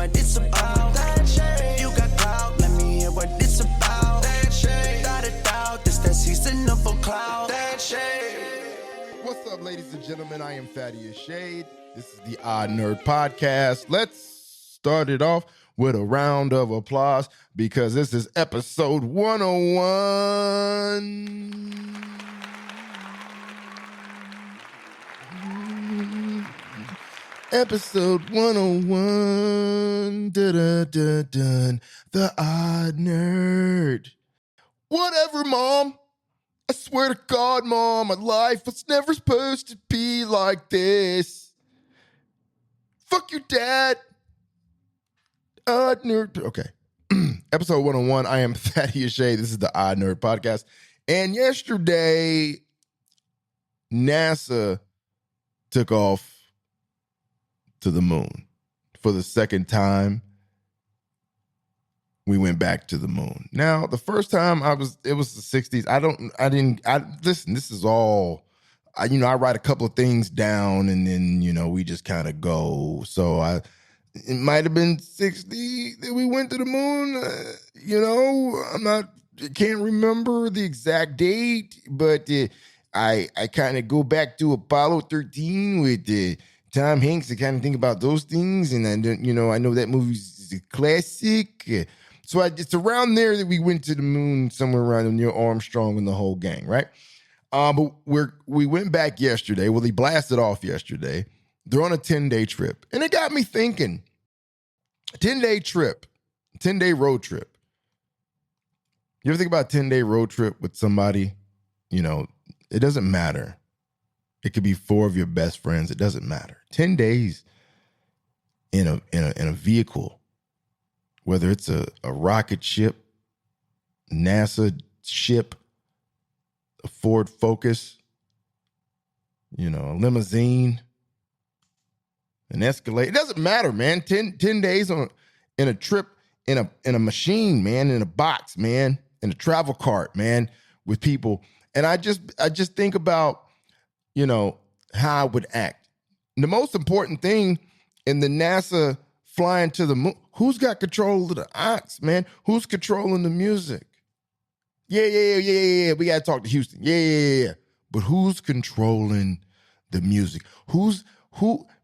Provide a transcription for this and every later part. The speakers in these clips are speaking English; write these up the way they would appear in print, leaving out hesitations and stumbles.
what it's about. That shade. You got clout, let me hear what it's about. That shade. Without a doubt, this that season of a cloud. That shade. What's up, ladies and gentlemen? I am Thaddeus Shade. This is the Odd Nerd Podcast. Let's start it off with a round of applause because this is episode 101. Episode 101. Dun, the Odd Nerd. Whatever, Mom. I swear to God, Mom, my life was never supposed to be like this. Fuck your dad. Odd Nerd. Okay. Episode 101. I am Thaddeus Shea. This is the Odd Nerd Podcast. And yesterday, NASA took off to the moon. For the second time, we went back to the moon. Now, the first time it was the 60s. Listen, this is all, I write a couple of things down and then, we just kind of go. So it might have been 60 that we went to the moon. I can't remember the exact date, but I kind of go back to Apollo 13 with Tom Hanks to kind of think about those things. And I know that movie's a classic. So it's around there that we went to the moon, somewhere around Neil Armstrong and the whole gang, right? But we went back yesterday. Well, they blasted off yesterday. They're on a 10-day trip. And it got me thinking, 10-day trip, 10-day road trip. You ever think about a 10-day road trip with somebody? It doesn't matter. It could be 4 of your best friends. It doesn't matter. 10 days in a vehicle. Whether it's a rocket ship, NASA ship, a Ford Focus, a limousine, an Escalade. It doesn't matter, man. 10 days in a trip, in a machine, man, in a box, man, in a travel cart, man, with people. And I just think about, how I would act. The most important thing in the NASA flying to the moon, who's got control of the ox, man? Who's controlling the music? Yeah. We got to talk to Houston. Yeah. But who's controlling the music? Who?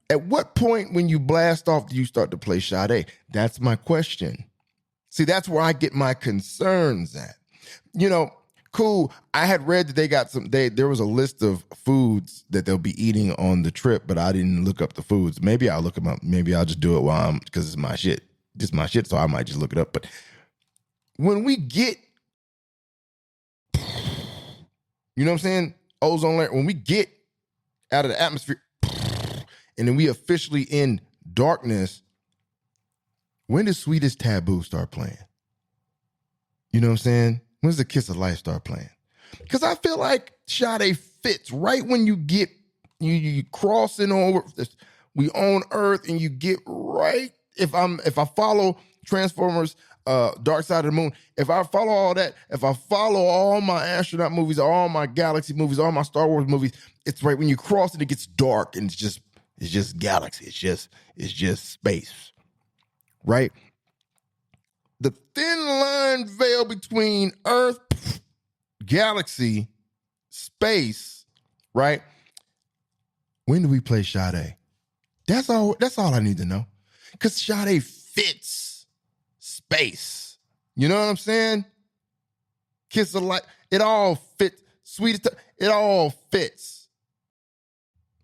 At what point when you blast off do you start to play Sade? That's my question. See, that's where I get my concerns at. Cool. I had read that they got there was a list of foods that they'll be eating on the trip, but I didn't look up the foods. Maybe I'll look them up. Maybe I'll just do it because it's my shit. Just my shit, so I might just look it up. But when we get, you know what I'm saying? Ozone layer, when we get out of the atmosphere and then we officially in darkness, when does Sweetest Taboo start playing? You know what I'm saying? When's the Kiss of Life start playing? Because I feel like Sade fits right when you get, you crossing over, we own Earth and you get right. If I follow Transformers, Dark Side of the Moon, if I follow all that, if I follow all my astronaut movies, all my galaxy movies, all my Star Wars movies, it's right when you cross it, it gets dark and it's just galaxy. It's just space, right? The thin line veil between Earth, galaxy, space, right? When do we play Sade? That's all I need to know. Because Sade fits space. You know what I'm saying? Kiss of Life, it all fits. Sweetest, it all fits.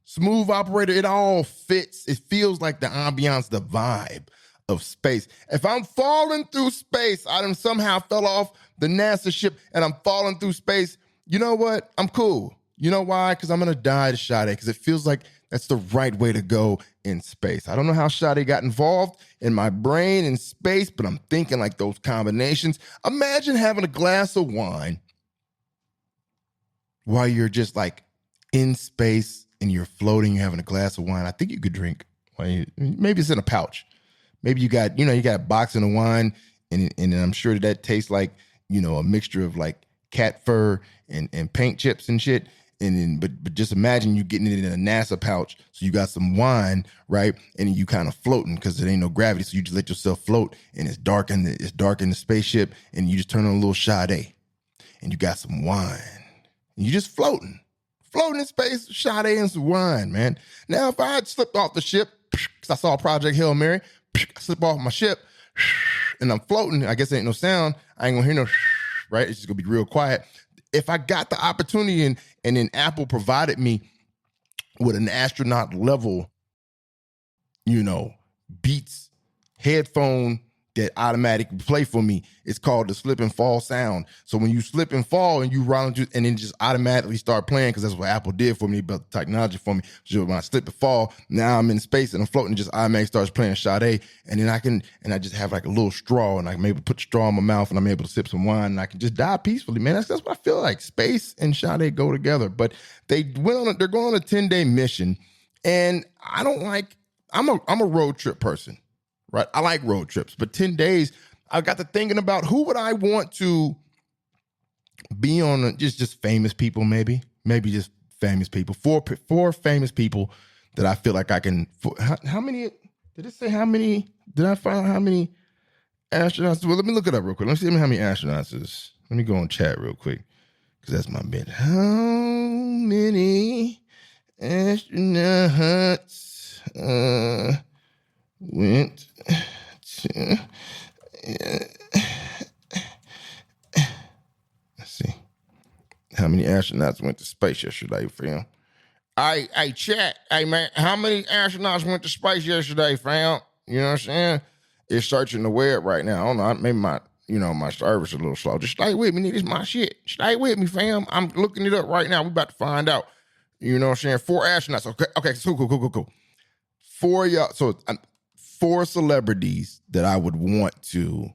Smooth Operator, it all fits. It feels like the ambiance, the vibe of space. If I'm falling through space, I done somehow fell off the NASA ship and I'm falling through space, you know what? I'm cool. You know why? Because I'm going to die to Sade because it feels like that's the right way to go in space. I don't know how Sade got involved in my brain in space, but I'm thinking like those combinations. Imagine having a glass of wine while you're just like in space and you're floating, you're having a glass of wine. I think you could drink. Maybe it's in a pouch. Maybe you got a box of wine, and I'm sure that tastes like, a mixture of like cat fur and paint chips and shit. And then, but just imagine you getting it in a NASA pouch. So you got some wine, right? And you kind of floating because there ain't no gravity. So you just let yourself float, and it's dark in the spaceship, and you just turn on a little Sade, and you got some wine, and you just floating in space, Sade and some wine, man. Now, if I had slipped off the ship, because I saw Project Hail Mary, I slip off my ship, and I'm floating. I guess there ain't no sound. I ain't gonna hear no, right? It's just gonna be real quiet. If I got the opportunity and then Apple provided me with an astronaut level, Beats headphone that automatically play for me, it's called the slip and fall sound. So when you slip and fall and you run and then just automatically start playing, because that's what Apple did for me, built the technology for me. So when I slip and fall, now I'm in space and I'm floating, just automatically starts playing Sade, and then I just have like a little straw, and I can maybe put the straw in my mouth, and I'm able to sip some wine, and I can just die peacefully, man. That's what I feel like. Space and Sade go together. But they're going on a 10-day mission, and I'm a road trip person. Right, I like road trips, but 10 days, I got to thinking about who would I want to be on. Just famous people, maybe just famous people. Four famous people that I feel like I can. How many? Did it say how many? Did I find out how many astronauts? Well, let me look it up real quick. Let me see how many astronauts is. Let me go on chat real quick, because that's my bit. How many astronauts went to, let's see, how many astronauts went to space yesterday, fam? Hey, chat. Hey, man, how many astronauts went to space yesterday, fam? You know what I'm saying? It's searching the web right now. I don't know, maybe my service is a little slow. Just stay with me, nigga. This is my shit. Stay with me, fam. I'm looking it up right now. We about to find out. You know what I'm saying? 4 astronauts. Okay, so cool. 4 y'all. So 4 celebrities that I would want to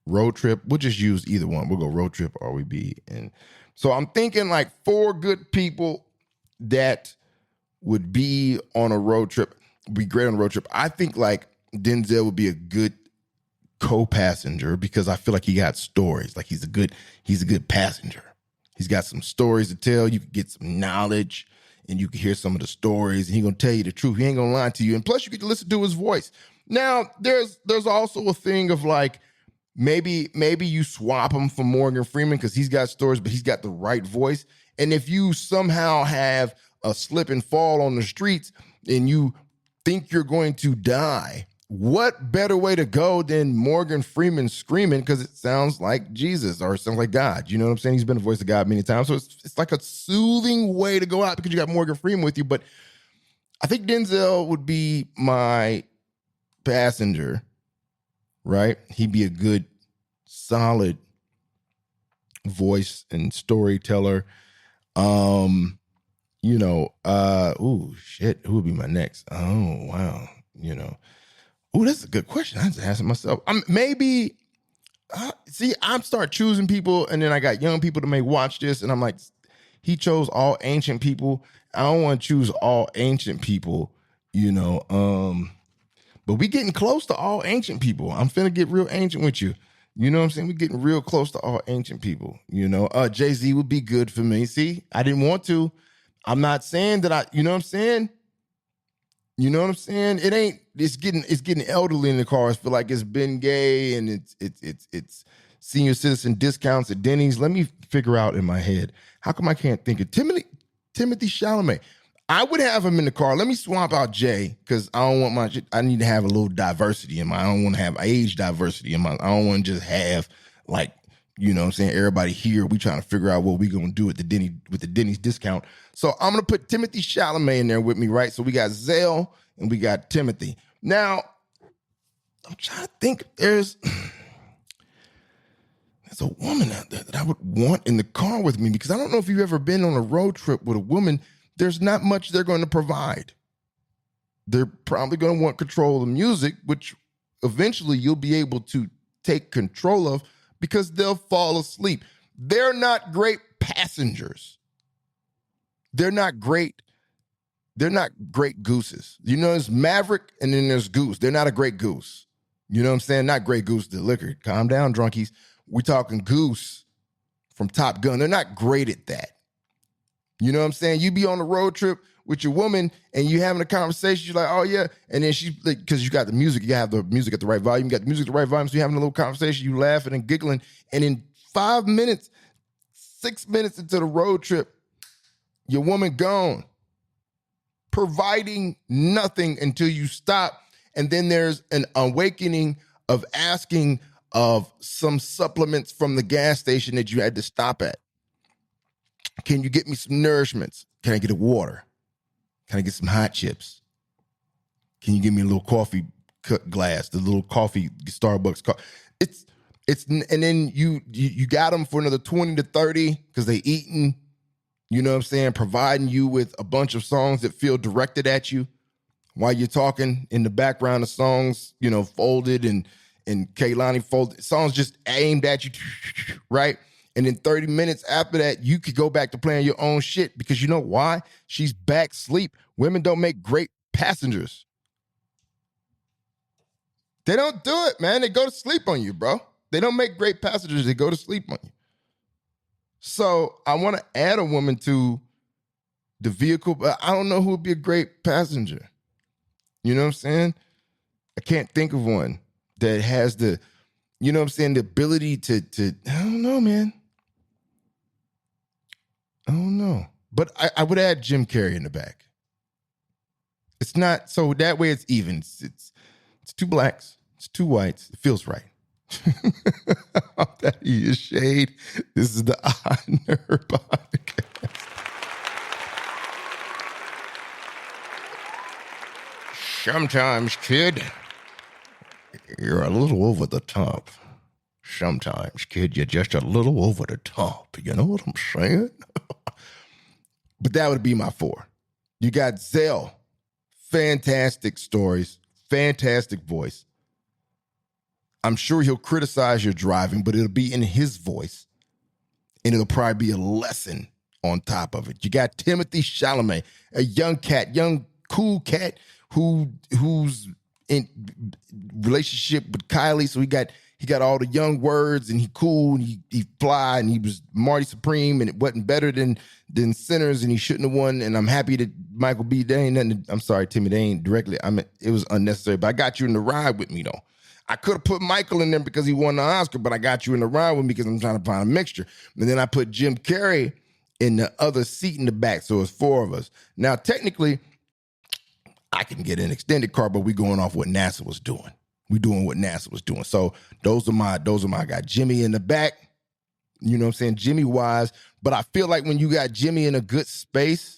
road trip. We'll just use either one. We'll go road trip or we be in. So I'm thinking like 4 good people that would be on a road trip, be great on a road trip. I think like Denzel would be a good co-passenger, because I feel like he got stories. Like he's a good passenger. He's got some stories to tell. You can get some knowledge, and you can hear some of the stories, and he's gonna tell you the truth. He ain't gonna lie to you. And plus you get to listen to his voice. Now, there's also a thing of like, maybe you swap him for Morgan Freeman, because he's got stories, but he's got the right voice. And if you somehow have a slip and fall on the streets and you think you're going to die, what better way to go than Morgan Freeman screaming, because it sounds like Jesus or it sounds like God. You know what I'm saying? He's been the voice of God many times. So it's like a soothing way to go out, because you got Morgan Freeman with you. But I think Denzel would be my passenger, right? He'd be a good, solid voice and storyteller. Ooh, shit, who would be my next? Oh, wow. Ooh, that's a good question. I just asked myself. I'm start choosing people, and then I got young people that may watch this, and I'm like, he chose all ancient people. I don't want to choose all ancient people, but we getting close to all ancient people. I'm finna get real ancient with you. You know what I'm saying? We're getting real close to all ancient people. Jay-Z would be good for me. See, I didn't want to. I'm not saying that you know what I'm saying? You know what I'm saying? It's getting elderly in the cars. Feel like it's been gay, and it's senior citizen discounts at Denny's. Let me figure out in my head, how come I can't think of Timothy Chalamet? I would have him in the car. Let me swap out Jay, because I don't want I need to have a little diversity in I don't want to have age diversity in I don't want to just have like, you know what I'm saying, everybody here, we trying to figure out what we gonna do with the Denny's discount. So I'm gonna put Timothy Chalamet in there with me, right? So we got Zell and we got Timothy. Now, I'm trying to think if there's a woman out there that I would want in the car with me, because I don't know if you've ever been on a road trip with a woman. There's not much they're going to provide. They're probably going to want control of the music, which eventually you'll be able to take control of, because they'll fall asleep. They're not great passengers. They're not great gooses. There's Maverick and then there's Goose. They're not a great goose. You know what I'm saying? Not great goose, the liquor. Calm down, drunkies. We're talking Goose from Top Gun. They're not great at that. You know what I'm saying? You be on a road trip with your woman and you having a conversation. You're like, oh yeah. And then she, like, because you got the music, you have the music at the right volume. You got the music at the right volume. So you're having a little conversation, you laughing and giggling. And in 5 minutes, 6 minutes into the road trip, your woman gone, providing nothing until you stop. And then there's an awakening of asking of some supplements from the gas station that you had to stop at. Can you get me some nourishments? Can I get a water? Can I get some hot chips? Can you give me a little coffee glass, the little coffee, Starbucks coffee? And then you got them for another 20 to 30 because they eating, you know what I'm saying, providing you with a bunch of songs that feel directed at you while you're talking. In the background of songs, you know, folded and Kaylani folded, songs just aimed at you, right? And in 30 minutes after that, you could go back to playing your own shit because you know why? She's back asleep. Women don't make great passengers. They don't do it, man. They go to sleep on you, bro. They don't make great passengers. They go to sleep on you. So I want to add a woman to the vehicle, but I don't know who would be a great passenger. You know what I'm saying? I can't think of one that has the, you know what I'm saying, the ability to I don't know, man. I don't know. But I would add Jim Carrey in the back. It's not, so that way it's even. It's two blacks, it's two whites. It feels right. That is shade. This is the Honor Podcast. Sometimes, kid, you're a little over the top. Sometimes, kid, you're just a little over the top. You know what I'm saying? But that would be my 4. You got Zell. Fantastic stories. Fantastic voice. I'm sure he'll criticize your driving, but it'll be in his voice. And it'll probably be a lesson on top of it. You got Timothy Chalamet, a young cat, young, cool cat who's in relationship with Kylie. So he got all the young words and he cool and he fly and he was Marty Supreme and it wasn't better than Sinners and he shouldn't have won. And I'm happy that Michael B. They ain't nothing. I'm sorry, Timmy, they ain't directly. I mean, it was unnecessary, but I got you in the ride with me though. I could have put Michael in there because he won the Oscar, but I got you in the ride with me because I'm trying to find a mixture. And then I put Jim Carrey in the other seat in the back, so it's 4 of us. Now, technically, I can get an extended car, but we going off what NASA was doing. We doing what NASA was doing. So those are my, I got Jimmy in the back, you know what I'm saying, Jimmy wise, but I feel like when you got Jimmy in a good space,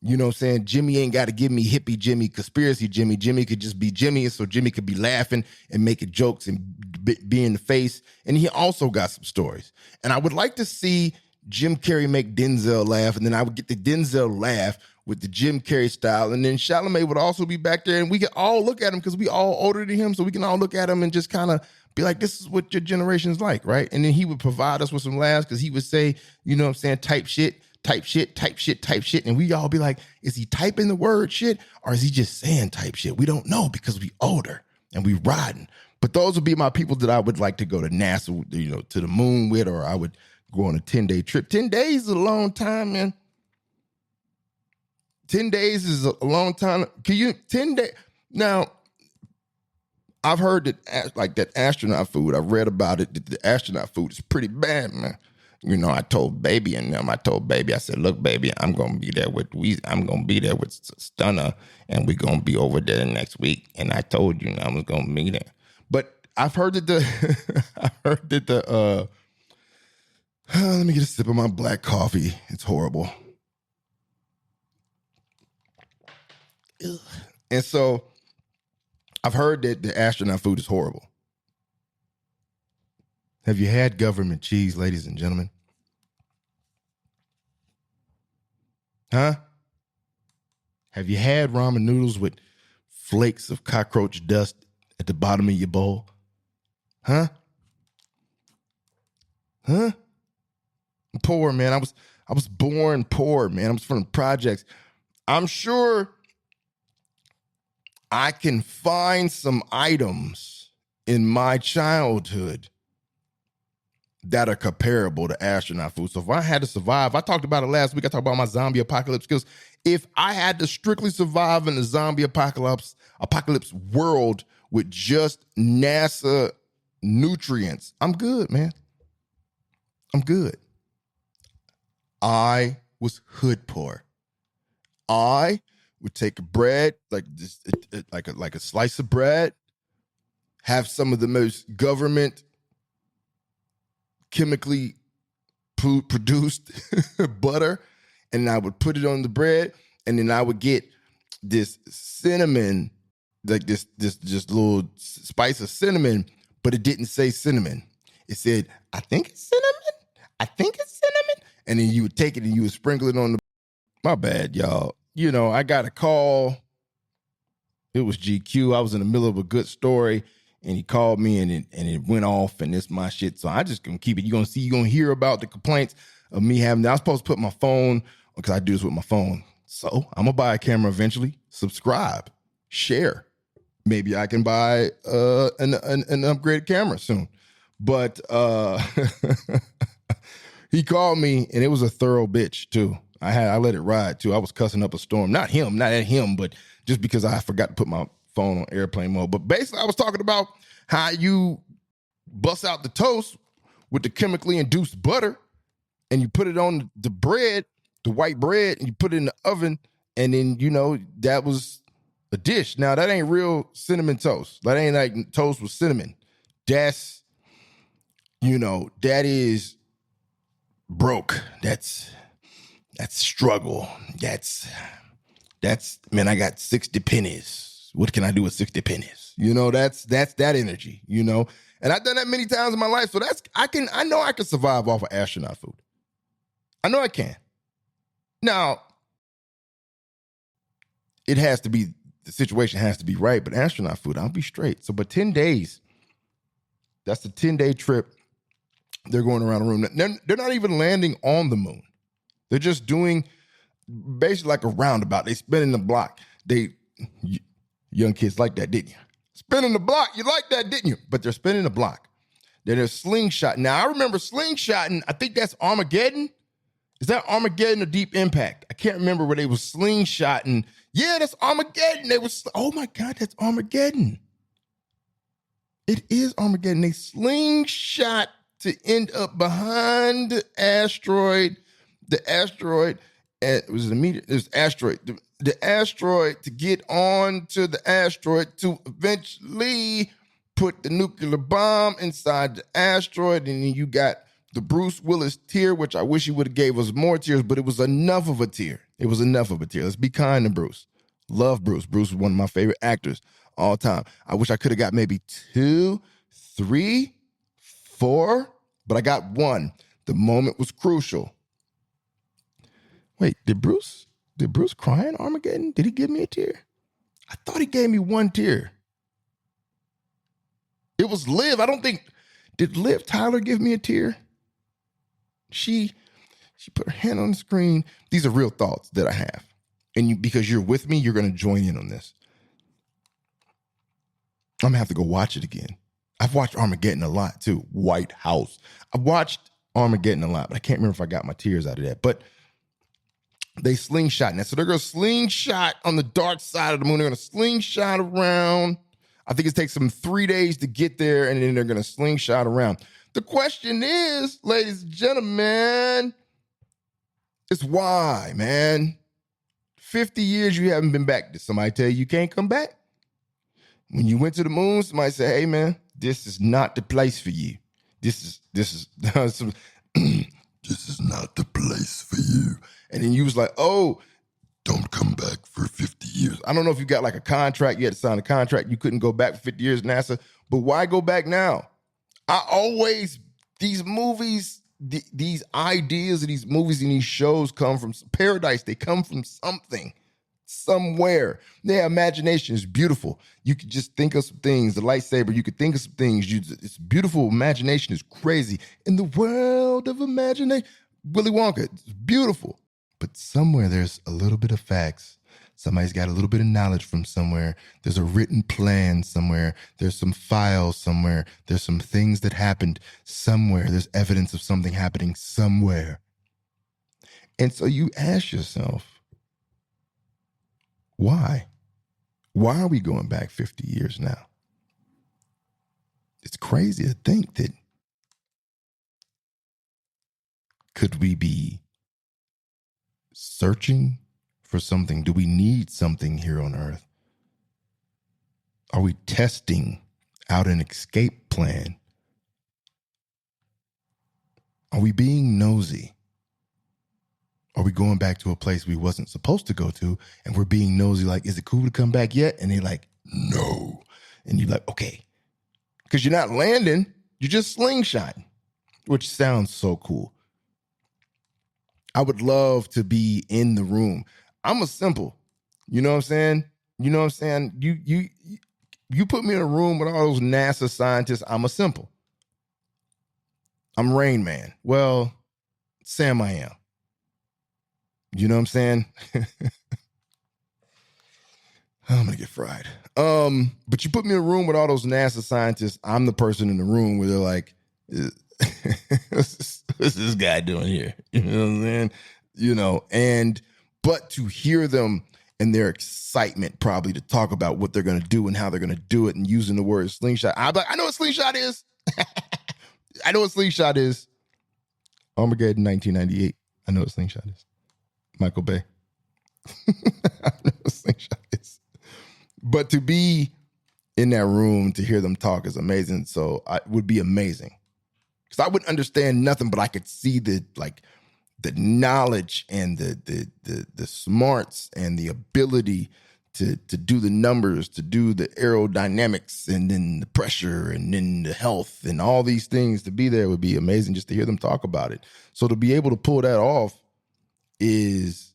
you know what I'm saying, Jimmy ain't got to give me hippie Jimmy, conspiracy Jimmy. Jimmy could just be Jimmy, so Jimmy could be laughing and making jokes and be in the face. And he also got some stories. And I would like to see Jim Carrey make Denzel laugh, and then I would get the Denzel laugh with the Jim Carrey style. And then Chalamet would also be back there, and we could all look at him because we all older than him, so we can all look at him and just kind of be like, this is what your generation's like, right? And then he would provide us with some laughs because he would say, you know what I'm saying, type shit. And we all be like, is he typing the word shit or is he just saying type shit? We don't know because we older and we riding. But those would be my people that I would like to go to NASA, you know, to the moon with, or I would go on a 10-day trip. 10 days is a long time, man. 10 days is a long time. Can you, 10 days? Now, I've heard that, like that astronaut food, I've read about it, that the astronaut food is pretty bad, man. You know, I told Baby and them, I said, look, baby, I'm going to be there with Stunner, and we're going to be over there next week. And I told you I was going to be there. But I've heard that let me get a sip of my black coffee. It's horrible. And so I've heard that the astronaut food is horrible. Have you had government cheese, ladies and gentlemen? Huh? Have you had ramen noodles with flakes of cockroach dust at the bottom of your bowl? Huh? I'm poor, man. I was born poor, man. I was from the projects. I'm sure I can find some items in my childhood that are comparable to astronaut food. So if I had to survive, I talked about it last week. I talked about my zombie apocalypse skills. If I had to strictly survive in the zombie apocalypse world with just NASA nutrients, I'm good, man. I'm good. I was hood poor. I would take a bread, like this, like a slice of bread, have some of the most government chemically produced butter, and I would put it on the bread, and then I would get this cinnamon, like this little spice of cinnamon, but it didn't say cinnamon. It said, I think it's cinnamon. I think it's cinnamon. And then you would take it and you would sprinkle it on the, my bad, y'all. You know, I got a call. It was GQ. I was in the middle of a good story, and he called me, and it went off, and it's my shit. So I just gonna keep it. You're gonna hear about the complaints of me having. I was supposed to put my phone, because I do this with my phone. So I'm gonna buy a camera eventually. Subscribe, share. Maybe I can buy an upgraded camera soon. But he called me, and it was a thorough bitch too. I let it ride too. I was cussing up a storm. Not at him, but just because I forgot to put my phone on airplane mode. But basically, I was talking about how you bust out the toast with the chemically induced butter, and you put it on the bread, the white bread, and you put it in the oven, and then, you know, that was a dish. Now, that ain't real cinnamon toast. That ain't like toast with cinnamon. That's, you know, that is broke. That's struggle. That's, man, I got 60 pennies. What can I do with 60 pennies? You know, that's that energy, you know? And I've done that many times in my life. So I know I can survive off of astronaut food. I know I can. Now, the situation has to be right, but astronaut food, I'll be straight. So, but 10 days, that's a 10-day trip. They're going around the room. They're not even landing on the moon. They're just doing basically like a roundabout. They spinning the block. Young kids like that, didn't you? Spinning the block. You like that, didn't you? But they're spinning the block. Then they're slingshot. Now, I remember slingshotting. I think that's Armageddon. Is that Armageddon or Deep Impact? I can't remember where they were slingshotting. Yeah, that's Armageddon. Oh my God, that's Armageddon. It is Armageddon. They slingshot to end up behind the asteroid. The asteroid, it was asteroid. The asteroid to get on to the asteroid to eventually put the nuclear bomb inside the asteroid. And then you got the Bruce Willis tear, which I wish he would have gave us more tears, but it was enough of a tear. It was enough of a tear. Let's be kind to Bruce. Love Bruce. Bruce was one of my favorite actors all time. I wish I could have got maybe 2, 3, 4, but I got 1. The moment was crucial. Wait, did Bruce cry in Armageddon? Did he give me a tear? I thought he gave me 1 tear. It was Liv. Did Liv Tyler give me a tear? She put her hand on the screen. These are real thoughts that I have. And because you're with me, you're going to join in on this. I'm going to have to go watch it again. I've watched Armageddon a lot too. White House. I've watched Armageddon a lot, but I can't remember if I got my tears out of that. But they slingshot now. So they're going to slingshot on the dark side of the moon. They're going to slingshot around. I think it takes them 3 days to get there, and then they're going to slingshot around. The question is, ladies and gentlemen, is why, man? 50 years you haven't been back. Did somebody tell you can't come back? When you went to the moon, somebody said, hey, man, this is not the place for you. This is this is not the place for you. And then you was like, oh, don't come back for 50 years. I don't know if you got like a contract. You had to sign a contract. You couldn't go back for 50 years, NASA. But why go back now? These movies, these ideas of these movies and these shows come from paradise. They come from something, somewhere. Their imagination is beautiful. You could just think of some things. The lightsaber, you could think of some things. It's beautiful. Imagination is crazy. In the world of imagination, Willy Wonka, it's beautiful. But somewhere there's a little bit of facts. Somebody's got a little bit of knowledge from somewhere. There's a written plan somewhere. There's some files somewhere. There's some things that happened somewhere. There's evidence of something happening somewhere. And so you ask yourself, why? Why are we going back 50 years now? It's crazy to think that could we be searching for something? Do we need something here on Earth? Are we testing out an escape plan? Are we being nosy? Are we going back to a place we wasn't supposed to go to, and we're being nosy, like, is it cool to come back yet? And they're like, no. And you're like, okay. Because you're not landing, you're just slingshotting, which sounds so cool. I would love to be in the room. I'm a simple, you know what I'm saying? You know what I'm saying? You put me in a room with all those NASA scientists, I'm a simple. I'm Rain Man. Well, Sam I am. You know what I'm saying? I'm gonna get fried. But you put me in a room with all those NASA scientists, I'm the person in the room where they're like, what's this guy doing here? You know what I'm saying? You know, but to hear them and their excitement probably to talk about what they're gonna do and how they're gonna do it and using the word slingshot. I'm like, I know what slingshot is. I know what slingshot is. Armageddon 1998. I know what slingshot is. Michael Bay. I know what slingshot is. But to be in that room to hear them talk is amazing. So it would be amazing. Because I wouldn't understand nothing, but I could see the knowledge and the smarts and the ability to do the numbers, to do the aerodynamics and then the pressure and then the health and all these things. To be there would be amazing just to hear them talk about it. So to be able to pull that off is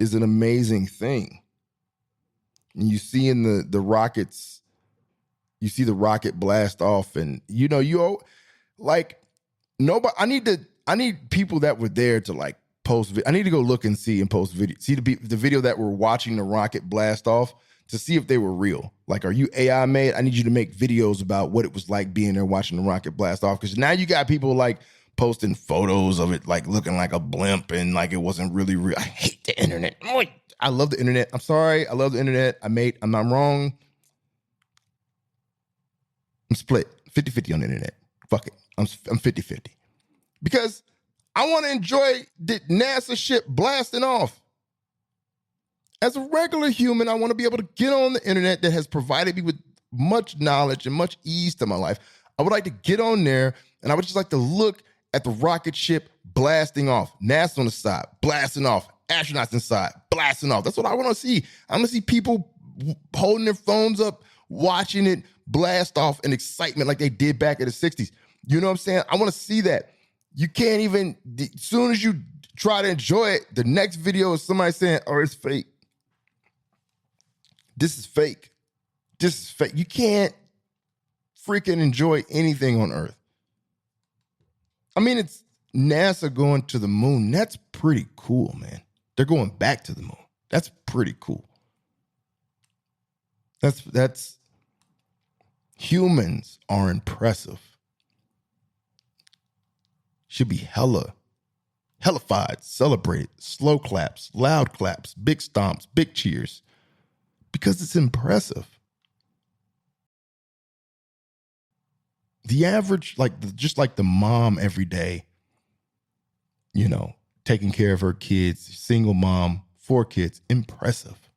an amazing thing. And you see in the rockets, you see the rocket blast off, and nobody. I need people that were there to like post. I need to go look and see and post video. See the video that were watching the rocket blast off to see if they were real. Like, are you AI made? I need you to make videos about what it was like being there watching the rocket blast off. Because now you got people like posting photos of it like looking like a blimp and like it wasn't really real. I hate the internet. I love the internet. I'm sorry. I love the internet. I'm not wrong. I'm split 50-50 on the internet. Fuck it. I'm 50-50. Because I want to enjoy the NASA ship blasting off. As a regular human, I want to be able to get on the internet that has provided me with much knowledge and much ease to my life. I would like to get on there and I would just like to look at the rocket ship blasting off. NASA on the side, blasting off. Astronauts inside, blasting off. That's what I want to see. I want to see people holding their phones up, watching it blast off in excitement like they did back in the 60s. You know what I'm saying? I want to see that. You can't even, as soon as you try to enjoy it, the next video is somebody saying, oh, it's fake. This is fake. This is fake. You can't freaking enjoy anything on Earth. I mean, it's NASA going to the moon. That's pretty cool, man. They're going back to the moon. That's pretty cool. That's humans are impressive. Should be hellified, celebrated, slow claps, loud claps, big stomps, big cheers, because it's impressive. The average, just like the mom every day, taking care of her kids, single mom, 4 kids, impressive.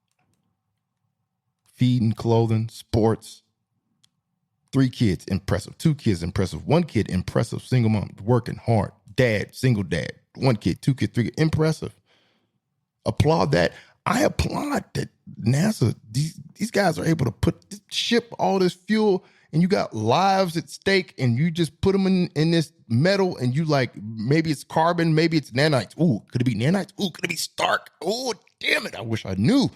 Feeding, clothing, sports. 3 kids, impressive. 2 kids, impressive. 1 kid, impressive. Single mom, working hard. Dad, single dad. 1 kid, 2 kids, 3 kids, impressive. Applaud that. I applaud that NASA, these guys are able to ship all this fuel, and you got lives at stake, and you just put them in this metal, and you like, maybe it's carbon, maybe it's nanites. Ooh, could it be nanites? Ooh, could it be Stark? Oh, damn it, I wish I knew.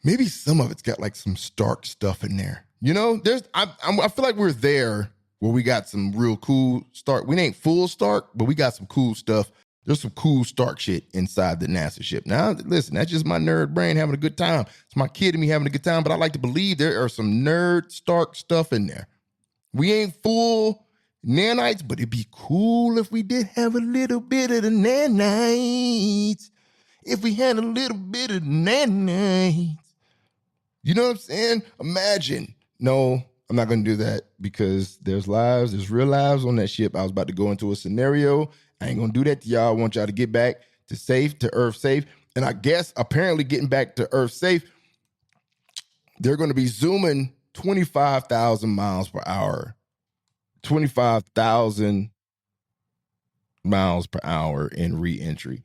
Maybe some of it's got like some Stark stuff in there. I feel like we're there where we got some real cool Stark. We ain't full Stark, but we got some cool stuff There's some cool Stark shit inside the NASA ship. Now, listen, that's just my nerd brain having a good time. It's my kid and me having a good time, but I like to believe there are some nerd Stark stuff in there. We ain't full nanites, but it'd be cool if we did have a little bit of the nanites. If we had a little bit of the nanites. You know what I'm saying? Imagine. No, I'm not going to do that because there's real lives on that ship. I was about to go into a scenario. I ain't going to do that to y'all. I want y'all to get back to Earth safe. And I guess apparently getting back to Earth safe, they're going to be zooming 25,000 miles per hour. 25,000 miles per hour in re-entry.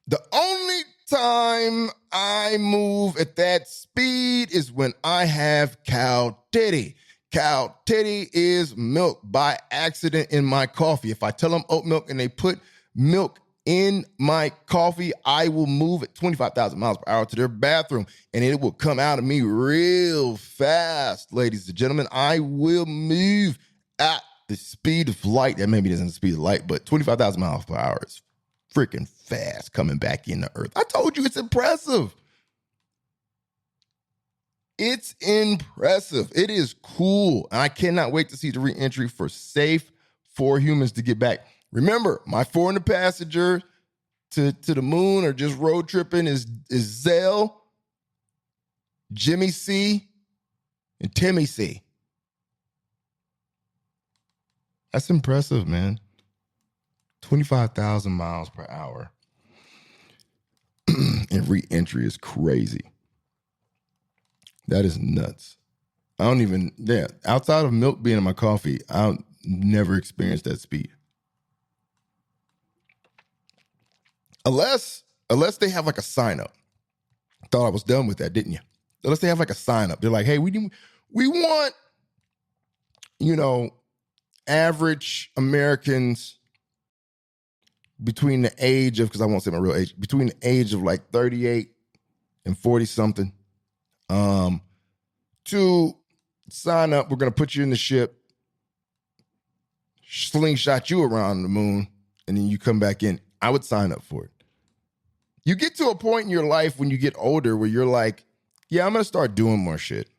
The only time I move at that speed is when I have cow titty. Cow titty is milk by accident in my coffee. If I tell them oat milk and they put milk in my coffee, I will move at 25,000 miles per hour to their bathroom and it will come out of me real fast, ladies and gentlemen. I will move at the speed of light. That maybe isn't the speed of light, but 25,000 miles per hour is freaking fast coming back into Earth. I told you it's impressive. It's impressive. It is cool. And I cannot wait to see the re-entry for safe for humans to get back. Remember, my 400 passenger to the moon or just road tripping is Zell, Jimmy C, and Timmy C. That's impressive, man. 25,000 miles per hour. And re-entry is crazy. That is nuts. Outside of milk being in my coffee, I'll never experience that speed. Unless they have like a sign up. Thought I was done with that, didn't you? Unless they have like a sign up. They're like, hey, we want, average Americans between the age of, because I won't say my real age, between the age of like 38 and 40 something, to sign up. We're going to put you in the ship, slingshot you around the moon, and then you come back in. I would sign up for it. You get to a point in your life when you get older where you're like, yeah, I'm going to start doing more shit.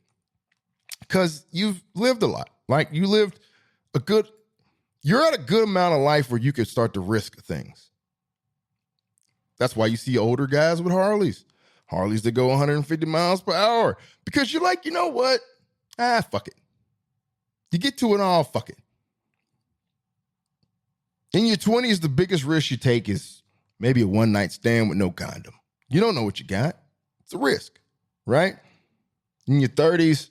Because you've lived a lot. Like you're at a good amount of life where you can start to risk things. That's why you see older guys with Harleys that go 150 miles per hour, because you're like, you know what? Fuck it. You get to it all, fuck it. In your 20s, the biggest risk you take is maybe a one-night stand with no condom. You don't know what you got. It's a risk, right? In your 30s,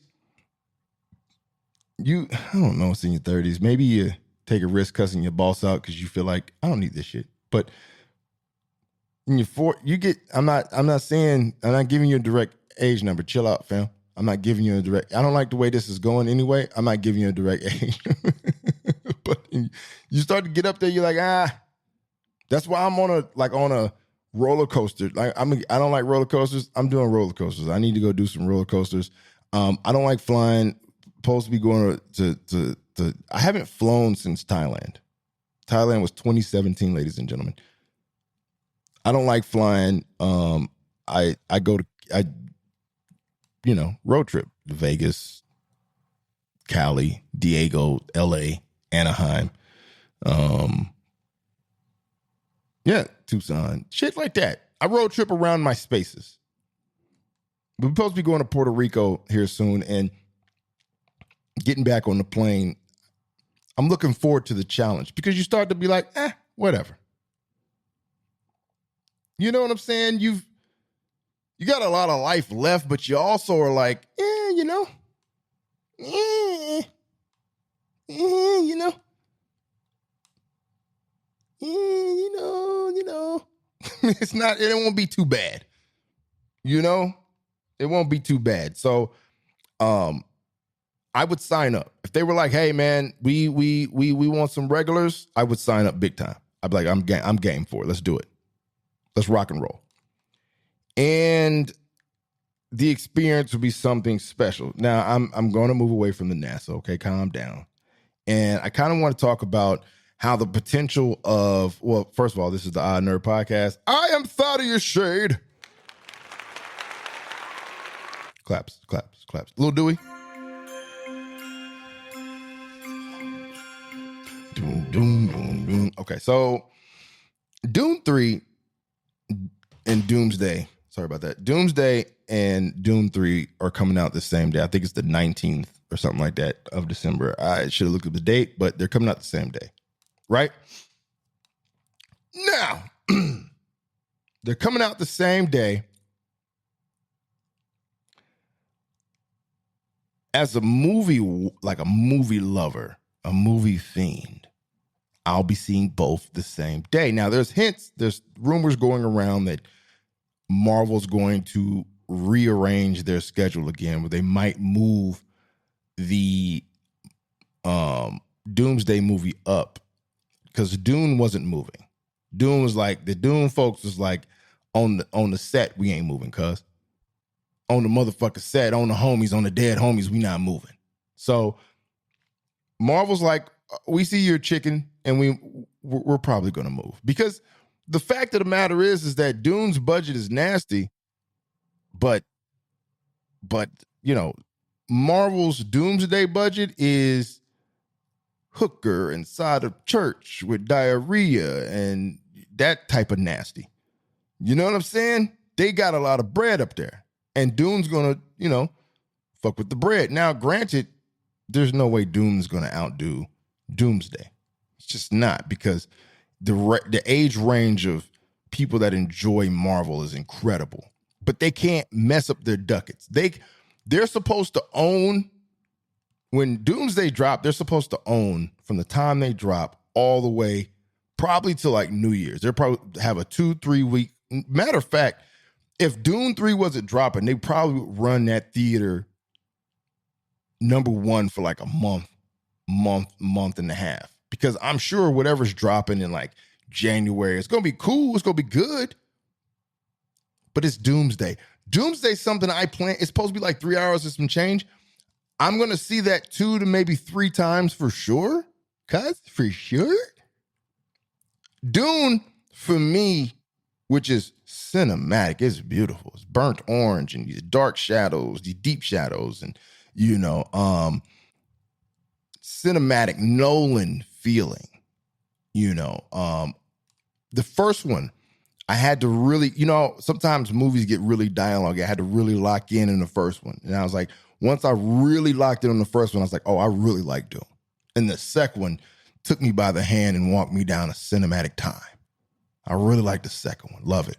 I don't know what's in your 30s. Maybe you take a risk cussing your boss out because you feel like, I don't need this shit. But in your 40s, I'm not giving you a direct age number. Chill out, fam. I'm not giving you a direct, I don't like the way this is going anyway. I'm not giving you a direct age. But you start to get up there, you're like, that's why I'm on a roller coaster. Like I don't like roller coasters. I'm doing roller coasters. I need to go do some roller coasters. I don't like flying. Supposed to be going to I haven't flown since Thailand. Thailand was 2017, ladies and gentlemen. I don't like flying. I road trip to Vegas, Cali, Diego, LA, Anaheim. Tucson, shit like that. I road trip around my spaces. We're supposed to be going to Puerto Rico here soon, and getting back on the plane, I'm looking forward to the challenge because you start to be like, whatever. You know what I'm saying? You got a lot of life left, but you also are like, it won't be too bad. It won't be too bad. So, I would sign up. If they were like, hey man, we want some regulars, I would sign up big time. I'd be like, I'm game for it. Let's do it. Let's rock and roll. And the experience would be something special. Now, I'm going to move away from the NASA, okay? Calm down. And I kind of want to talk about how the potential of, well, first of all, this is the Odd Nerd Podcast. I am Thaddeus Shade. Claps. Little Dewey. Doom. Okay, so Dune 3 and Doomsday, sorry about that. Doomsday and Dune 3 are coming out the same day. I think it's the 19th or something like that of December. I should have looked at the date, but they're coming out the same day, right? Now, they're coming out the same day. As a movie, like a movie lover, a movie fiend, I'll be seeing both the same day. Now, there's rumors going around that Marvel's going to rearrange their schedule again, where they might move the Doomsday movie up, because Dune wasn't moving. Dune was like, the Dune folks was like, on the set, we ain't moving, cuz. On the motherfucker set, on the homies, on the dead homies, we not moving. So Marvel's like, we see your chicken, and we're probably gonna move. Because the fact of the matter is that Dune's budget is nasty, but you know, Marvel's Doomsday budget is hooker inside of church with diarrhea and that type of nasty. You know what I'm saying? They got a lot of bread up there. And Dune's gonna, fuck with the bread. Now, granted, there's no way Dune's gonna outdo Doomsday. It's just not, because the age range of people that enjoy Marvel is incredible. But they can't mess up their ducats. They're supposed to own, when Doomsday drop, they're supposed to own from the time they drop all the way probably to like New Year's. They'll probably have a 2-3 week. Matter of fact, if Dune 3 wasn't dropping, they probably would run that theater number one for like a month and a half. Because I'm sure whatever's dropping in like January, it's going to be cool. It's going to be good. But it's Doomsday. Doomsday's something I plan. It's supposed to be like 3 hours and some change. I'm going to see that 2 to maybe 3 times for sure. For sure. Dune, for me, which is cinematic, it's beautiful. It's burnt orange and these dark shadows, these deep shadows, and, cinematic Nolan feeling. The first one, I had to really, sometimes movies get really dialogue. I had to really lock in the first one. And I was like, once I really locked in on the first one, I was like, oh, I really like Dune. And the second one took me by the hand and walked me down a cinematic time. I really like the second one. Love it.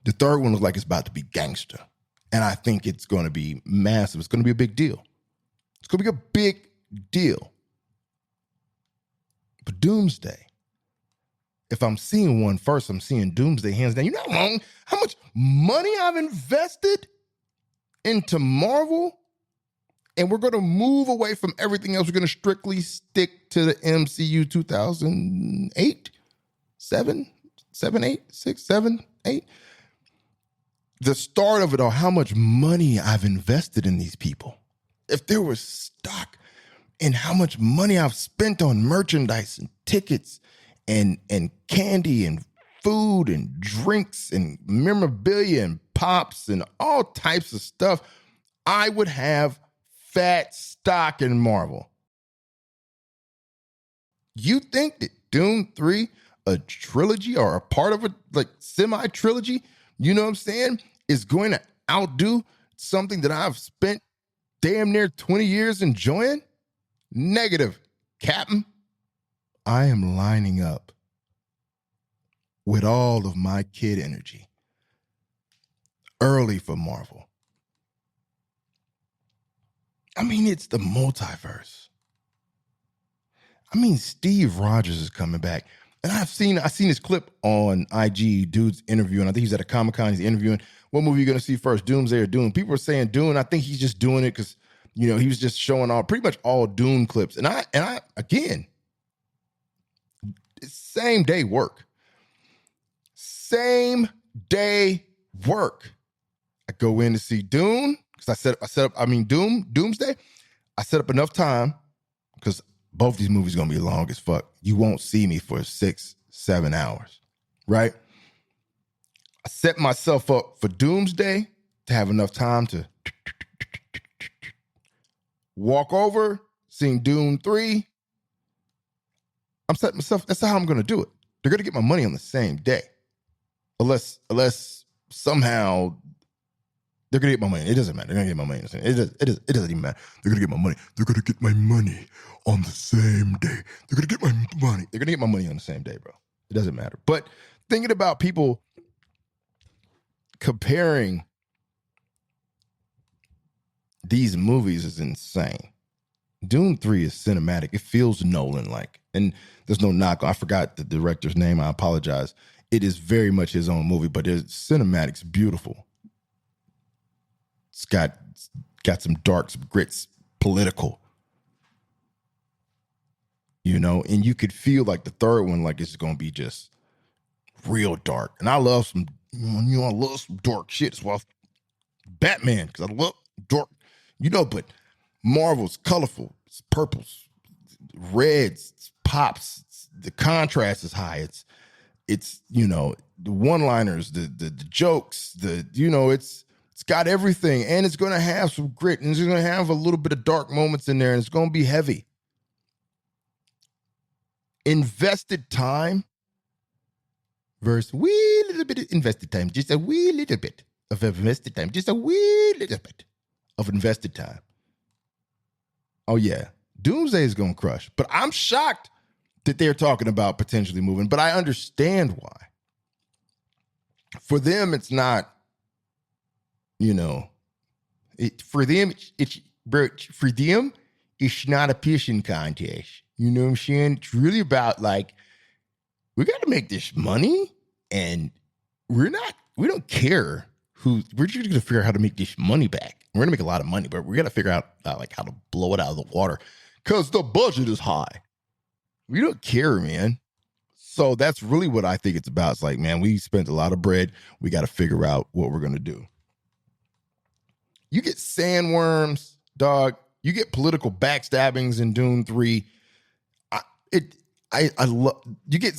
The third one was like, it's about to be gangster. And I think it's going to be massive. It's going to be a big deal. It's going to be a big deal. But Doomsday, if I'm seeing one first, I'm seeing Doomsday hands down. You know how much money I've invested into Marvel? And we're going to move away from everything else. We're going to strictly stick to the MCU 2008, 7, 8, 6, 7, 8. The start of it all, how much money I've invested in these people. If there was stock in how much money I've spent on merchandise and tickets and candy and food and drinks and memorabilia and pops and all types of stuff, I would have fat stock in Marvel. You think that Dune 3, a trilogy or a part of a like semi-trilogy, you know what I'm saying, is going to outdo something that I've spent damn near 20 years enjoying? Negative, Captain. I am lining up with all of my kid energy early for Marvel. I mean, it's the multiverse. I mean, Steve Rogers is coming back. And I've seen this clip on IG, dude's interviewing. I think he's at a Comic-Con, he's interviewing. What movie are you going to see first, Doomsday or Dune? People are saying Dune. I think he's just doing it because, he was just showing pretty much all Dune clips. And I again, same day work. Same day work. I go in to see Dune because Doomsday. I set up enough time because both these movies gonna be long as fuck. You won't see me for 6-7 hours, right? I set myself up for Doomsday to have enough time to walk over, seeing Dune 3. I'm setting myself, that's how I'm gonna do it. They're gonna get my money on the same day. Unless somehow they're gonna get my money. It doesn't matter. They're gonna get my money. It doesn't even matter. They're gonna get my money. They're gonna get my money on the same day. They're gonna get my money. They're gonna get my money on the same day, bro. It doesn't matter. But thinking about people comparing these movies is insane. Dune 3 is cinematic. It feels Nolan-like. And there's no knock. I forgot the director's name. I apologize. It is very much his own movie, but it's cinematic's beautiful. It's got some darks, some grits, political. You know, and you could feel like the third one, like it's going to be just real dark. And I love some, I love some dark shit as well. Batman, because I love dark, but Marvel's colorful. It's purples, reds, it's pops. The contrast is high. It's the one-liners, the jokes, it's got everything, and it's going to have some grit, and it's going to have a little bit of dark moments in there, and it's going to be heavy. Invested time versus wee little bit of invested time, just a wee little bit of invested time, just a wee little bit of invested time. Oh yeah, Doomsday is going to crush, but I'm shocked that they're talking about potentially moving, but I understand why. For them, it's not, for them, it's not a pissing contest. You know what I'm saying? It's really about like, we got to make this money, and we don't care we're just going to figure out how to make this money back. We're going to make a lot of money, but we're going to figure out like how to blow it out of the water because the budget is high. We don't care, man. So that's really what I think it's about. It's like, man, we spent a lot of bread. We got to figure out what we're going to do. You get sandworms, dog. You get political backstabbings in Dune 3. I love, you get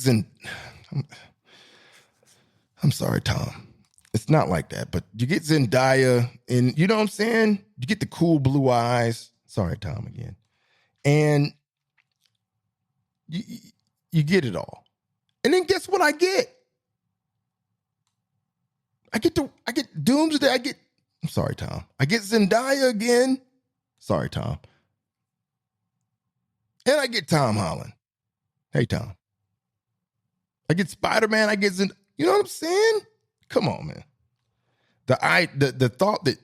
I'm sorry, Tom. It's not like that, but you get Zendaya, and you know what I'm saying? You get the cool blue eyes. Sorry, Tom, again. And you get it all. And then guess what I get? I get Doomsday. I'm sorry, Tom. I get Zendaya again. Sorry, Tom. And I get Tom Holland. Hey, Tom. I get Spider-Man. I get Zendaya. You know what I'm saying? Come on, man. The thought that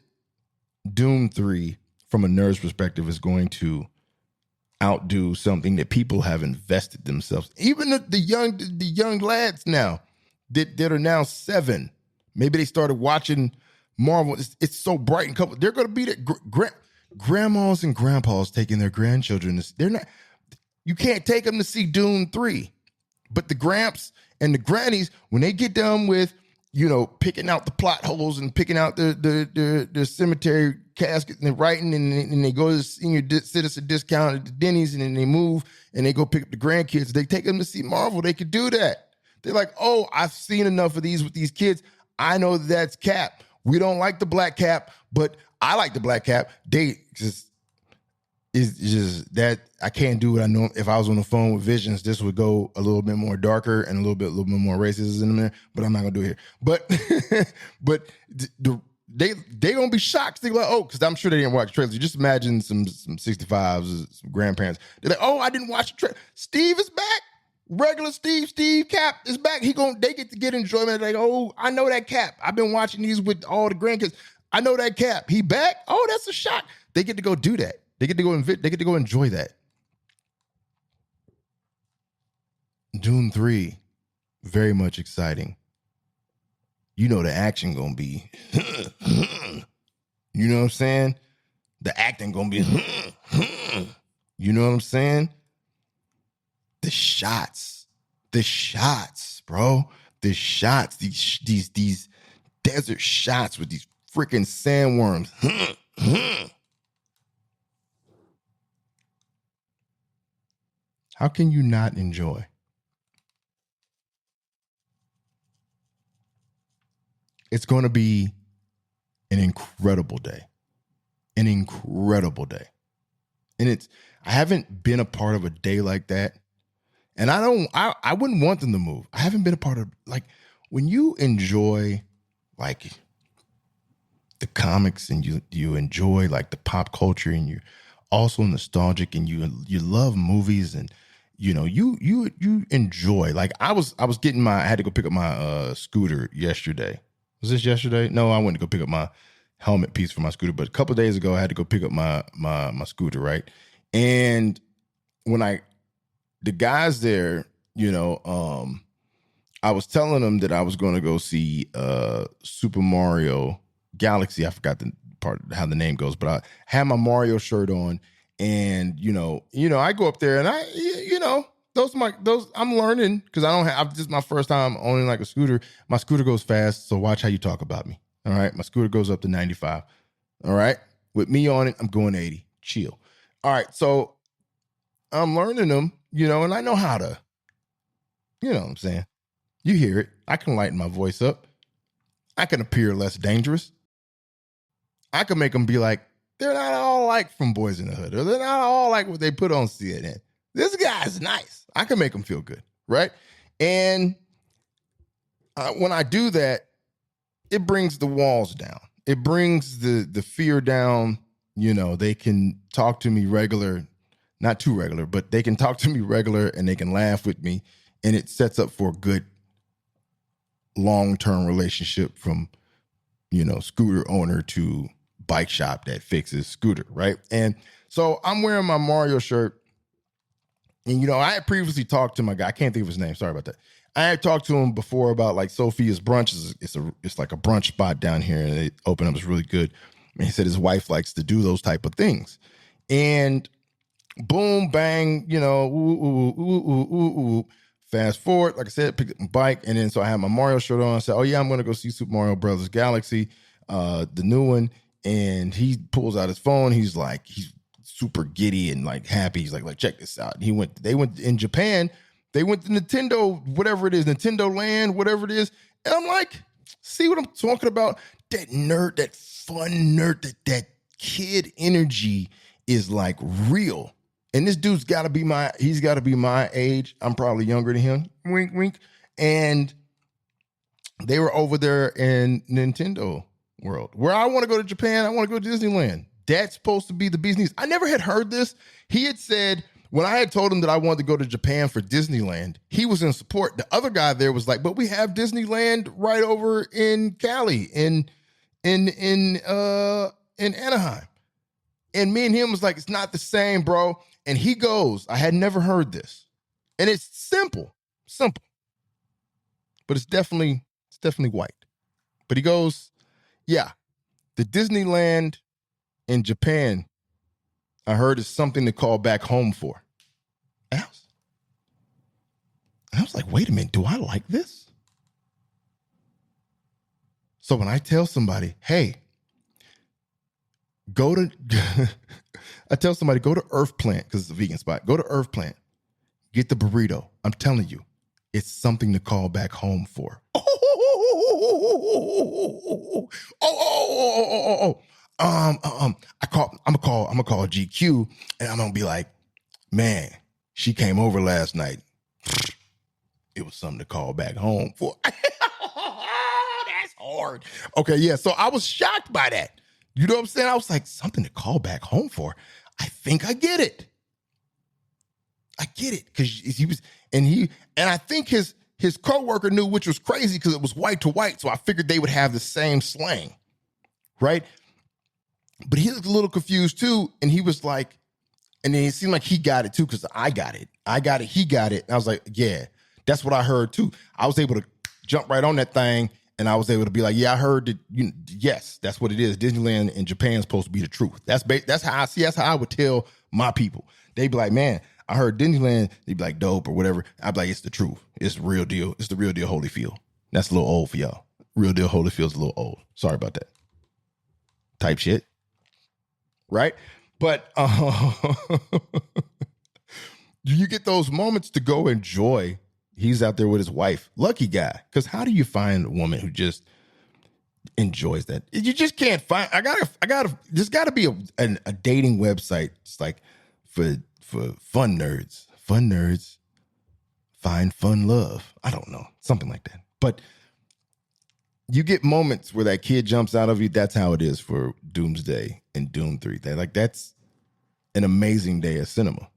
Doom 3, from a nerd's perspective, is going to outdo something that people have invested themselves. Even the young lads now that are now 7. Maybe they started watching Marvel. It's so bright and colorful. They're going to be there. Grandmas and grandpas taking their grandchildren. They're not. You can't take them to see Dune 3. But the gramps and the grannies, when they get done with, picking out the plot holes and picking out the cemetery casket and they're writing, and they go to the senior citizen discount at the Denny's, and then they move and they go pick up the grandkids. They take them to see Marvel. They could do that. They're like, oh, I've seen enough of these with these kids. I know that's Cap. We don't like the black Cap, but I like the black Cap. It's just that I can't do what I know. If I was on the phone with Visions, this would go a little bit more darker and a little bit more racism in there, but I'm not gonna do it here. But they gonna be shocked. They're like, oh, because I'm sure they didn't watch trailers. You just imagine some 65s, some grandparents. They're like, oh, I didn't watch the trailer. Steve is back. Regular Steve Cap is back. They get to get enjoyment. Like, oh, I know that Cap. I've been watching these with all the grandkids. I know that Cap. He back. Oh, that's a shock. They get to go do that. They get to go enjoy that. Dune 3, very much exciting. The action gonna be, you know what I'm saying? The acting gonna be, you know what I'm saying? The shots, bro. The shots, these desert shots with these freaking sandworms. How can you not enjoy? It's going to be an incredible day. An incredible day. And I haven't been a part of a day like that. And I wouldn't want them to move. I haven't been a part of, like, when you enjoy, like, the comics and you enjoy, like, the pop culture, and you're also nostalgic, and you love movies, and you enjoy, like, I had to go pick up my scooter yesterday. Was this yesterday? No, I went to go pick up my helmet piece for my scooter, but a couple of days ago I had to go pick up my scooter, right? And when the guys there, I was telling them that I was going to go see Super Mario Galaxy. I forgot the part how the name goes, but I had my Mario shirt on, and I go up there, and those I'm learning, because this is my first time owning, like, a scooter. My scooter goes fast, so watch how you talk about me. All right, my scooter goes up to 95. All right, with me on it, I'm going 80. Chill. All right, so I'm learning them, and I know how to, what I'm saying? You hear it. I can lighten my voice up. I can appear less dangerous. I can make them be like, they're not all like from Boys in the Hood, or they're not all like what they put on CNN. This guy's nice. I can make them feel good, right? And when I do that, it brings the walls down. It brings the fear down. They can talk to me regular, not too regular, but they can talk to me regular, and they can laugh with me, and it sets up for a good long-term relationship from, scooter owner to bike shop that fixes scooter, right? And so I'm wearing my Mario shirt, and, I had previously talked to my guy. I can't think of his name. Sorry about that. I had talked to him before about, like, Sophia's Brunch. It's like a brunch spot down here, and they open up. It's really good. And he said his wife likes to do those type of things. And boom, bang, ooh, ooh, ooh, ooh, ooh, ooh. Fast forward, like I said, picked up my bike, and then so I had my Mario shirt on. I said, oh yeah, I'm going to go see Super Mario Brothers Galaxy, the new one. And he pulls out his phone. He's super giddy and, like, happy. He's like, check this out. And they went in Japan. They went to Nintendo, whatever it is, Nintendo Land, whatever it is. And I'm like, see what I'm talking about? That nerd, that fun nerd, that kid energy is, like, real. And this dude's got to be my age. I'm probably younger than him. Wink, wink. And they were over there in Nintendo World. Where I want to go to Japan, I want to go to Disneyland. That's supposed to be the bee's knees. I never had heard this. He had said, when I had told him that I wanted to go to Japan for Disneyland, he was in support. The other guy there was like, but we have Disneyland right over in Cali, in Anaheim. And me and him was like, it's not the same, bro. And he goes, I had never heard this. And it's simple. But it's definitely white. But he goes, yeah, the Disneyland in Japan, I heard, is something to call back home for. And I was like, wait a minute, do I like this? So when I tell somebody, hey, I tell somebody, go to Earth Plant, because it's a vegan spot. Go to Earth Plant, get the burrito. I'm telling you, it's something to call back home for. I'm gonna call GQ, and I'm gonna be like, man, she came over last night. It was something to call back home for. That's hard. Okay, yeah. So I was shocked by that. You know what I'm saying? I was like, something to call back home for. I think I get it. Because he was, and I think his coworker knew, which was crazy because it was white to white. So I figured they would have the same slang, right? But he looked a little confused too, and he was like, and then it seemed like he got it too, because I got it, he got it. And I was like, yeah, that's what I heard too. I was able to jump right on that thing, and I was able to be like, yeah, I heard that. Yes, that's what it is. Disneyland in Japan is supposed to be the truth. That's how I see. That's how I would tell my people. They'd be like, man, I heard Disneyland. They'd be like, dope or whatever. I'd be like, it's the truth. It's the real deal. It's the real deal Holyfield. That's a little old for y'all. Real deal Holyfield's a little old. Sorry about that. Type shit. Right? But you get those moments to go enjoy. He's out there with his wife. Lucky guy. Because how do you find a woman who just enjoys that? You just can't find. There's got to be a dating website. It's like for fun nerds. Fun nerds find fun love. I don't know. Something like that. But you get moments where that kid jumps out of you. That's how it is for Doomsday and Doom 3. That's an amazing day of cinema.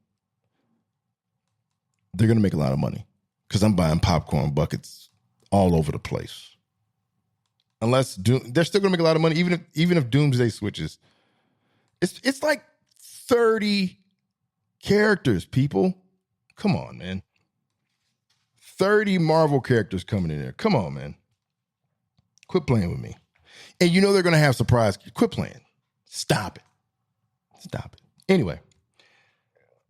They're going to make a lot of money because I'm buying popcorn buckets all over the place. Unless they're still going to make a lot of money, even if Doomsday switches. It's like 30 characters, people. Come on, man. 30 Marvel characters coming in there. Come on, man. Quit playing with me. And you know they're going to have surprise. Quit playing. Stop it. Stop it. Anyway.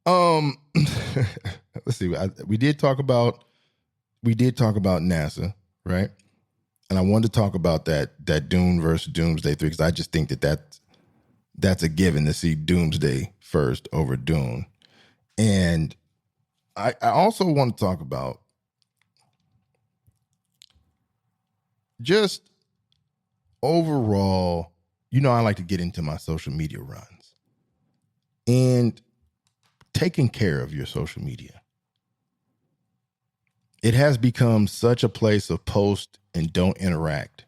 Let's see. We did talk about NASA, right? And I wanted to talk about that Dune versus Doomsday 3 because I just think that's a given to see Doomsday first over Dune. And I also want to talk about just overall, I like to get into my social media runs and taking care of your social media. It has become such a place of post and don't interact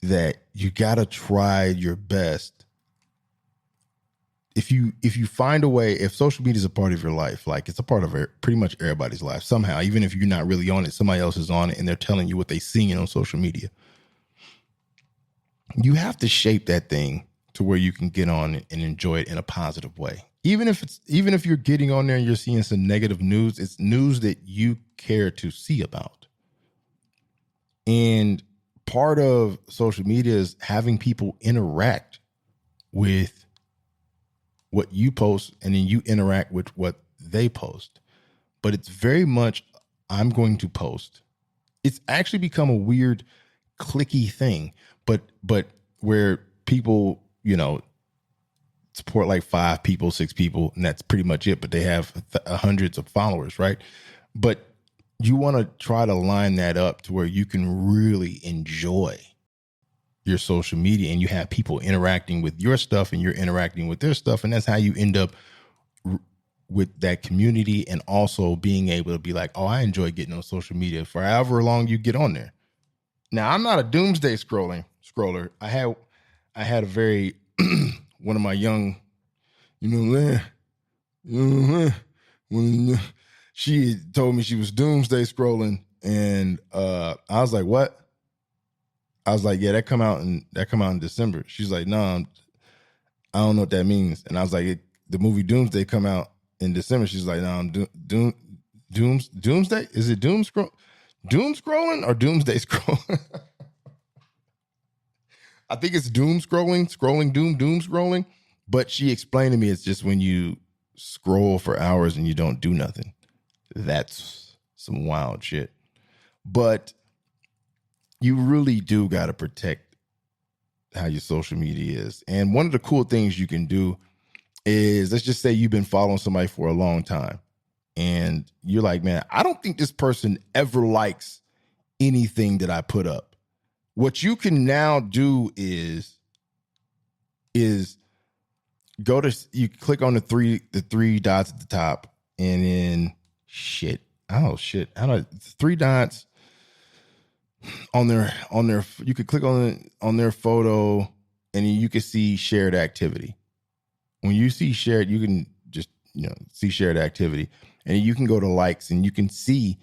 that you got to try your best. If you find a way, if social media is a part of your life, like it's a part of pretty much everybody's life somehow, even if you're not really on it, somebody else is on it and they're telling you what they're seeing on social media. You have to shape that thing to where you can get on and enjoy it in a positive way. Even if you're getting on there and you're seeing some negative news, it's news that you care to see about. And part of social media is having people interact with what you post, and then you interact with what they post. But it's very much, I'm going to post. It's actually become a weird clicky thing, but where people, support like 5 people, 6 people, and that's pretty much it. But they have hundreds of followers, right? But you want to try to line that up to where you can really enjoy your social media and you have people interacting with your stuff and you're interacting with their stuff. And that's how you end up with that community and also being able to be like, oh, I enjoy getting on social media for however long you get on there. Now, I'm not a doomsday scroller. I had a very, one of my young, when she told me she was doomsday scrolling and I was like, what? I was like, yeah, that come out in December. She's like, no, I don't know what that means. And I was like, the movie Doomsday come out in December. She's like, no, I'm Doomsday? Is it doom scrolling or doomsday scrolling? I think it's doom scrolling, doom scrolling. But she explained to me it's just when you scroll for hours and you don't do nothing. That's some wild shit. But you really do got to protect how your social media is. And one of the cool things you can do is, let's just say you've been following somebody for a long time and you're like, man, I don't think this person ever likes anything that I put up. What you can now do is you click on the three dots at the top and then three dots on their you could click on their photo and you can see shared activity. When you see shared, you can just see shared activity, and you can go to likes and you can see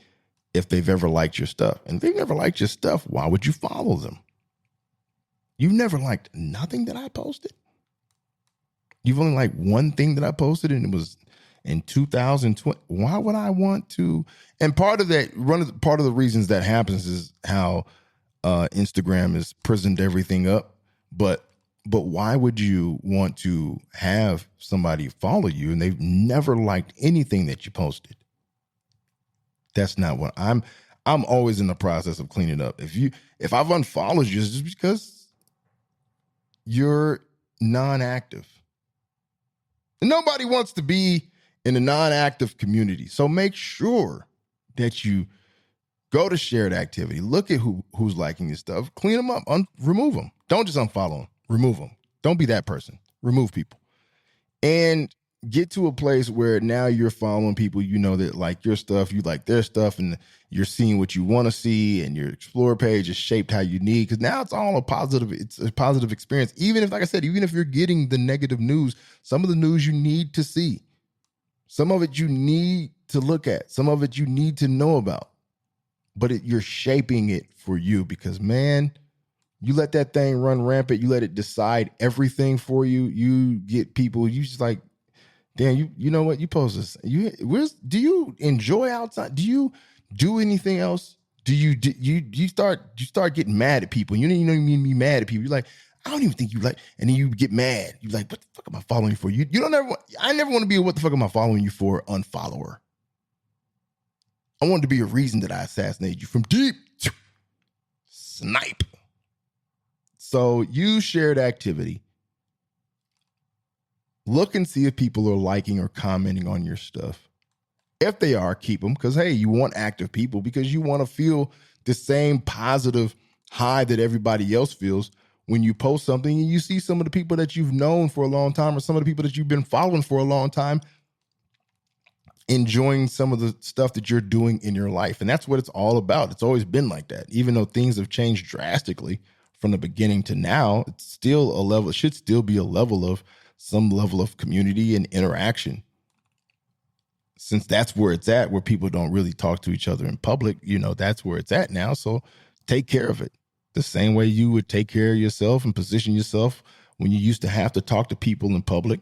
if they've ever liked your stuff. And if they've never liked your stuff, why would you follow them? You've never liked nothing that I posted. You've only liked one thing that I posted, and it was in 2020. Why would I want to? And part of the reasons that happens is how Instagram has prisoned everything up. But why would you want to have somebody follow you and they've never liked anything that you posted? That's not what I'm always in the process of cleaning up. If I've unfollowed you, it's just because you're non-active. And nobody wants to be in a non-active community. So make sure that you go to shared activity. Look at who's liking your stuff. Clean them up. Remove them. Don't just unfollow them. Remove them. Don't be that person. Remove people. And get to a place where now you're following people you know that like your stuff, you like their stuff, and you're seeing what you want to see, and your Explore page is shaped how you need. Because now it's all it's a positive experience. Even if, like I said, even if you're getting the negative news, some of the news you need to see. Some of it you need to look at. Some of it you need to know about. But you're shaping it for you, because, man, you let that thing run rampant. You let it decide everything for you. You get people, you just like, damn, you know what? You post this. Do you enjoy outside? Do you do anything else? Do you start getting mad at people? You know you be mad at people. You're like, I don't even think you like, and then you get mad. You're like, what the fuck am I following you for? You don't ever. I never want to be a what the fuck am I following you for unfollower. I want it to be a reason that I assassinated you from deep. Snipe. So use shared activity. Look and see if people are liking or commenting on your stuff. If they are, keep them, because, hey, you want active people because you want to feel the same positive high that everybody else feels when you post something and you see some of the people that you've known for a long time or some of the people that you've been following for a long time enjoying some of the stuff that you're doing in your life. And that's what it's all about. It's always been like that. Even though things have changed drastically from the beginning to now, it's still a level, it should still be a level of some level of community and interaction. Since that's where it's at, where people don't really talk to each other in public, that's where it's at now. So take care of it. The same way you would take care of yourself and position yourself when you used to have to talk to people in public,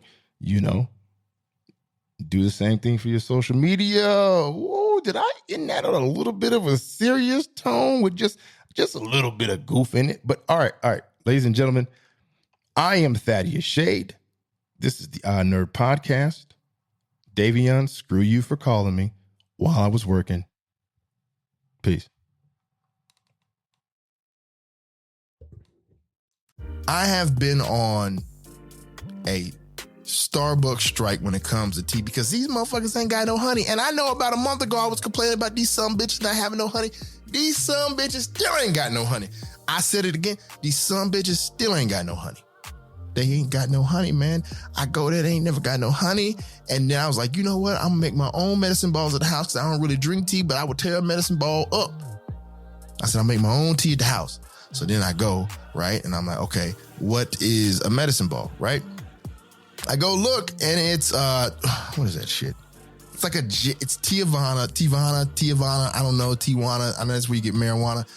do the same thing for your social media. Whoa, did I end that on a little bit of a serious tone with just a little bit of goof in it? But all right, ladies and gentlemen, I am Thaddeus Shade. This is the Nerd Podcast. Davion, screw you for calling me while I was working. Peace. I have been on a Starbucks strike when it comes to tea because these motherfuckers ain't got no honey. And I know about a month ago I was complaining about these some bitches not having no honey. These some bitches still ain't got no honey. I said it again. These some bitches still ain't got no honey. They ain't got no honey, man. I go there, they ain't never got no honey. And then I was like, you know what? I'm gonna make my own medicine balls at the house because I don't really drink tea, but I would tear a medicine ball up. I said, I'll make my own tea at the house. So then I go, right? And I'm like, okay, what is a medicine ball, right? I go look and it's, what is that shit? It's like it's Tijuana, I don't know, Tijuana. I know that's where you get marijuana.